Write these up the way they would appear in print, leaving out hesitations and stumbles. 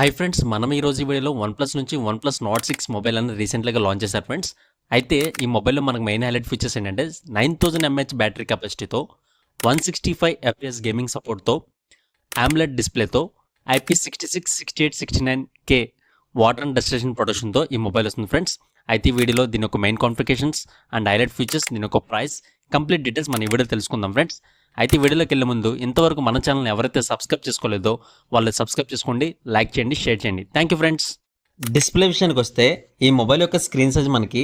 Hi friends, మనం ఈరోజు ఈ వీడియోలో వన్‌ప్లస్ నుంచి వన్‌ప్లస్ నాట్ 6 మొబైల్ అనేది రీసెంట్‌గా లాంచ్ చేశారు ఫ్రెండ్స్. అయితే ఈ మొబైల్‌లో మనకు మెయిన్ హైలైట్ ఫీచర్స్ ఏంటంటే 9000 ఎంఏహెచ్ బ్యాటరీ కెపాసిటీతో 165 ఎఫ్‌పిఎస్ గేమింగ్ సపోర్ట్‌తో AMOLED డిస్‌ప్లేతో IP66, 68, 69K water and dust ప్రొటెక్షన్‌తో ఈ మొబైల్ వస్తుంది ఫ్రెండ్స్. అయితే ఈ వీడియోలో దీని యొక్క main configurations and highlight features, దీని యొక్క ప్రైస్, కంప్లీట్ డీటెయిల్స్ మన ఈ వీడియోలో తెలుసుకుందాం ఫ్రెండ్స్. అయితే వీడియోలోకి వెళ్ళే ముందు ఇంతవరకు మన ఛానల్ని ఎవరైతే సబ్స్క్రైబ్ చేసుకోలేదో వాళ్ళు సబ్స్క్రైబ్ చేసుకోండి, లైక్ చేయండి, షేర్ చేయండి. Thank you friends. డిస్ప్లే విషయానికి వస్తే ఈ మొబైల్ యొక్క స్క్రీన్ సైజ్ మనకి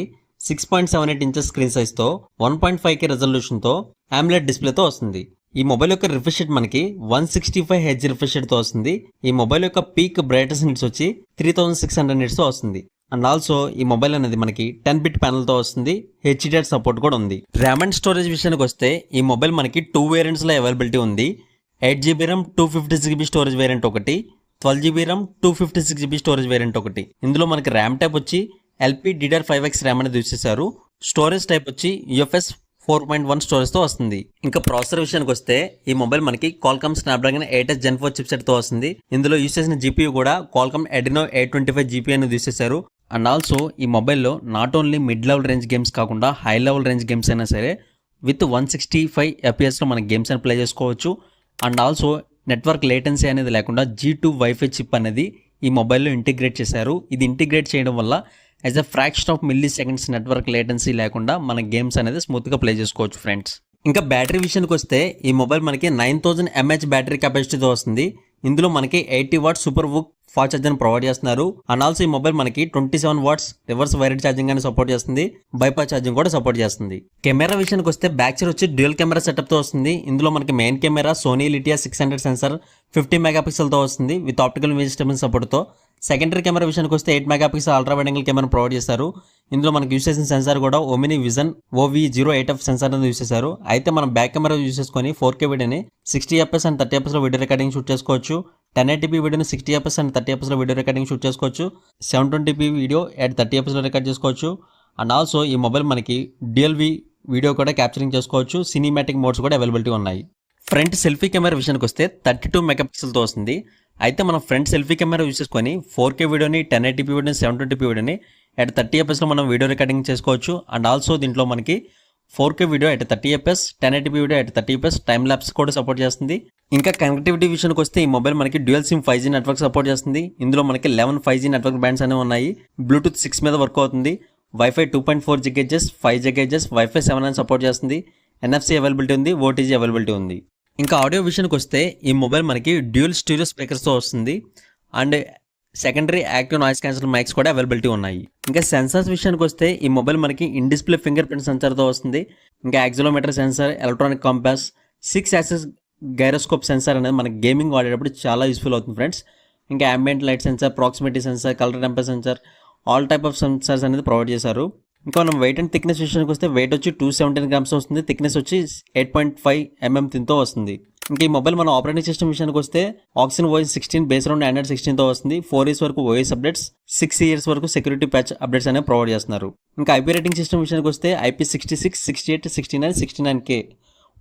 6.78 ఇంచెస్ స్క్రీన్ సైజ్తో 1.5K రెజల్యూషన్తో AMOLED డిస్ప్లేతో వస్తుంది. ఈ మొబైల్ యొక్క రిఫ్రెష్ రేట్ మనకి 165 Hz రిఫ్రెష్ రేట్తో వస్తుంది. ఈ మొబైల్ యొక్క పీక్ బ్రైట్నెస్ నిట్స్ వచ్చి 3600 నిట్స్తో వస్తుంది. అండ్ ఆల్సో ఈ మొబైల్ అనేది మనకి 10-bit ప్యానల్తో వస్తుంది. HDR సపోర్ట్ కూడా ఉంది. ర్యామ్ అండ్ స్టోరేజ్ విషయానికి వస్తే ఈ మొబైల్ మనకి 2 వేరియంట్స్లో అవైలబిలిటీ ఉంది. 8GB RAM 256GB storage variant ఒకటి, 12GB RAM 256GB storage variant ఒకటి. ఇందులో మనకి ర్యామ్ టైప్ వచ్చి LPDDR5X ర్యామ్ అనేది యూజ్ చేశారు. స్టోరేజ్ టైప్ వచ్చి UFS 4.1 స్టోరేజ్తో వస్తుంది. ఇంకా ప్రాసెసర్ విషయానికి వస్తే ఈ మొబైల్ మనకి Qualcomm Snapdragon 8s Gen 4 చిప్సెట్తో వస్తుంది. ఇందులో యూజ్ చేసిన GPU కూడా Qualcomm Adreno 825 GPU అనేది యూజ్ చేశారు. అండ్ ఆల్సో ఈ మొబైల్లో not only mid level range games కాకుండా హై లెవెల్ రేంజ్ గేమ్స్ అయినా సరే విత్ 165 FPS మనం గేమ్స్ అని ప్లే చేసుకోవచ్చు. అండ్ ఆల్సో నెట్వర్క్ లేటెన్సీ అనేది లేకుండా G2 వైఫై చిప్ అనేది ఈ మొబైల్లో ఇంటిగ్రేట్ చేశారు. ఇది ఇంటిగ్రేట్ చేయడం వల్ల as a fraction of milli seconds network latency లేకుండా మన గేమ్స్ అనేది స్మూత్గా ప్లే చేసుకోవచ్చు ఫ్రెండ్స్. ఇంకా బ్యాటరీ విషయానికి వస్తే ఈ మొబైల్ మనకి 9000 mAh బ్యాటరీ కెపాసిటీతో వస్తుంది. ఇందులో మనకి 80 వాట్స్ సూపర్ వుక్ ఫాస్ట్ ఛార్జర్ని ప్రొవైడ్ చేస్తున్నారు. అండ్ ఆల్సో ఈ మొబైల్ మనకి 27 వాట్స్ రివర్స్ వైర్డ్ ఛార్జింగ్ అని సపోర్ట్ చేస్తుంది. బైపాస్ ఛార్జింగ్ కూడా సపోర్ట్ చేస్తుంది. కెమెరా విషయానికి వస్తే బ్యాక్ సైడ్ వచ్చి డ్యూయల్ కెమెరా సెటప్తో వస్తుంది. ఇందులో మనకి main camera Sony Lytia 600 sensor 50 మెగాపిక్సెల్తో వస్తుంది విత్ ఆప్టికల్ ఇమేజ్ స్టెబిలిటీ సపోర్ట్తో. సెకండరీ కెమెరా విషయానికి వస్తే 8 megapixel ultra wide angle camera provide చేశారు. ఇందులో మనకి యూస్ చేసిన సెన్సార్ కూడా ఓమిని విజన్ OV08F సెన్సార్ అనేది యూస్ చేశారు. అయితే మనం బ్యాక్ కెమెరా యూస్ చేసుకొని 4K వీడియోని 60fps and 30fps video recording shoot చేసుకోవచ్చు. 1080p వీడియోని 60fps and 30fps video recording shoot చేసుకోవచ్చు. 720p video at 30fps record చేసుకోవచ్చు. అండ్ ఆల్సో ఈ మొబైల్ మనకి DLV వీడియో కూడా క్యాప్చరింగ్ చేసుకోవచ్చు. సినిమాటిక్ మోడ్స్ కూడా అవైలబిలిటీ ఉన్నాయి. ఫ్రంట్ సెల్ఫీ కెమెరా విషయానికి వస్తే 32 మెగాపిక్సెల్తో వస్తుంది. అయితే మనం ఫ్రంట్ సెల్ఫీ కెమెరా యూస్ చేసుకొని 4K వీడియోని 1080p వీడియోని 720p వీడియోని at 30fpsలో మనం వీడియో రికార్డింగ్ చేసుకోవచ్చు. అండ్ ఆల్సో దీంట్లో మనకి 4K video at 30fps, 1080p video at 30fps time lapse కూడా సపోర్ట్ చేస్తుంది. ఇంకా కనెక్టివిటీ విషయానికి వస్తే ఈ మొబైల్ మనకి dual SIM 5G network support చేస్తుంది. ఇందులో మనకి 11 5G నెట్వర్క్ బ్యాండ్స్ అనేవి ఉన్నాయి. బ్లూటూత్ 6 మీద వర్క్ అవుతుంది. వైఫై 2.4 GHz, 5 GHz, వైఫై 7 అని సపోర్ట్ చేస్తుంది. NFC అవైలబిలిటీ ఉంది, OTG అవైలబిలిటీ ఉంది. ఇంకా ఆడియో విషయానికి వస్తే ఈ మొబైల్ మనకి డ్యూయల్ స్టీరియో స్పీకర్స్తో వస్తుంది. And secondary active noise cancel mics కూడా అవైలబిలిటీ ఉన్నాయి. ఇంకా సెన్సార్స్ విషయానికి వస్తే ఈ మొబైల్ మనకి ఇన్ డిస్ప్లే ఫింగర్ ప్రింట్ సెన్సార్తో వస్తుంది. ఇంకా accelerometer sensor, electronic compass, 6 axis gyroscope sensor అనేది మనకి గేమింగ్ వాడేటప్పుడు చాలా యూస్ఫుల్ అవుతుంది ఫ్రెండ్స్. ఇంకా ambient light sensor, proximity sensor, colour temper sensor, all type of sensors అనేది ప్రొవైడ్ చేశారు. ఇంకా మనం వెయిట్ అండ్ థిక్నెస్ విషయానికి వస్తే వెయిట్ వచ్చి 217 grams వస్తుంది. థిక్నెస్ వచ్చి 8.5 mm తో వస్తుంది. ఇంకా ఈ మొబైల్ మన ఆపరేటింగ్ సిస్టమ్ విషయానికి వస్తే oxygen OS 16 base around Android 16తో వస్తుంది. 4 years వరకు OS అప్డేట్స్, 6 years వరకు సెక్యూరిటీ ప్యాచ్ అప్డేట్స్ అనేవి ప్రొవైడ్ చేస్తున్నారు. ఇంకా IP రేటింగ్ సిస్టమ్ విషయానికి వస్తే IP66, 68, 69, 69K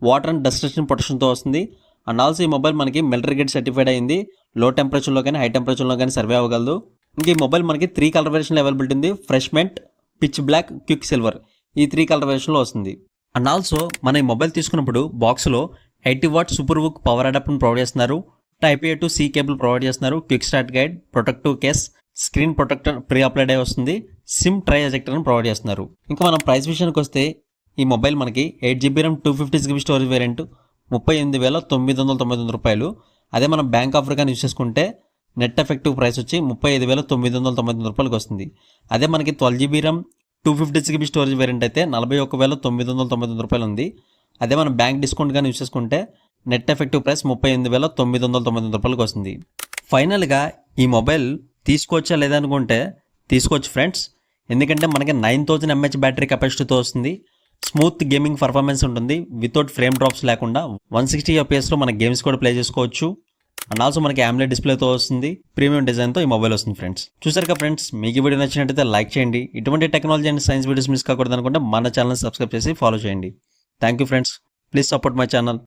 water and dust ప్రొటెక్షన్తో వస్తుంది. అండ్ ఆల్సో ఈ మొబైల్ మనకి మిలిటరీ గ్రేడ్ సర్టిఫైడ్ అయింది. లో టెంపరేచర్లో కానీ హై టెంపరేచర్లో కానీ సర్వే అవ్వగలదు. ఇంకా ఈ మొబైల్ మనకి 3 కలర్ వేరియేషన్లో అవైలబిలిటీ ఉంది. Fresh mint, pitch black, quick silver ఈ 3 కలర్ వేరియేషన్లో వస్తుంది. అండ్ ఆల్సో మన ఈ మొబైల్ తీసుకున్నప్పుడు బాక్స్లో 80 వాట్ సూపర్ వుక్ పవర్ అడాప్టర్ని ప్రొవైడ్ చేస్తున్నారు. Type A to C cable provide చేస్తున్నారు. Quick start guide, protective case, screen protector pre applied అయి వస్తుంది. సిమ్ ట్రై ఎజెక్టర్ని ప్రొవైడ్ చేస్తున్నారు. ఇంకా మనం ప్రైస్ విషయానికి వస్తే ఈ మొబైల్ మనకి 8GB RAM 256GB storage variant 38,999 రూపాయలు. అదే మనం బ్యాంక్ ఆఫర్ కానీ యూస్ చేసుకుంటే నెట్ ఎఫెక్టివ్ ప్రైస్ వచ్చి 35,999 రూపాయలకి వస్తుంది. అదే మనకి 12GB RAM 256GB storage variant అయితే 41,999 రూపాయలు ఉంది. అదే మనం బ్యాంక్ డిస్కౌంట్ కానీ యూస్ చేసుకుంటే నెట్ ఎఫెక్టివ్ ప్రైస్ 38,999 రూపాయలకి వస్తుంది. ఫైనల్గా ఈ మొబైల్ తీసుకోవచ్చా లేదా అనుకుంటే తీసుకోవచ్చు ఫ్రెండ్స్. ఎందుకంటే మనకి 9000 mAh బ్యాటరీ కెపాసిటీతో వస్తుంది. స్మూత్ గేమింగ్ పర్ఫార్మెన్స్ ఉంటుంది వితౌట్ ఫ్రేమ్ డ్రాప్స్ లేకుండా. 160 fpsలో మన గేమ్స్ కూడా ప్లే చేసుకోవచ్చు. అండ్ ఆల్సో మనకి AMOLED డిస్ప్లేతో వస్తుంది. ప్రీమియం డిజైన్తో ఈ మొబైల్ వస్తుంది ఫ్రెండ్స్. చూసారు కదా ఫ్రెండ్స్, మీకు ఈ వీడియో నచ్చినట్టయితే లైక్ చేయండి. ఇటువంటి technology and science videos miss కాకూడదు అనుకుంటే మన ఛానల్ సబ్స్క్రైబ్ చేసి ఫాలో చేయండి. Thank you friends. Please support my channel.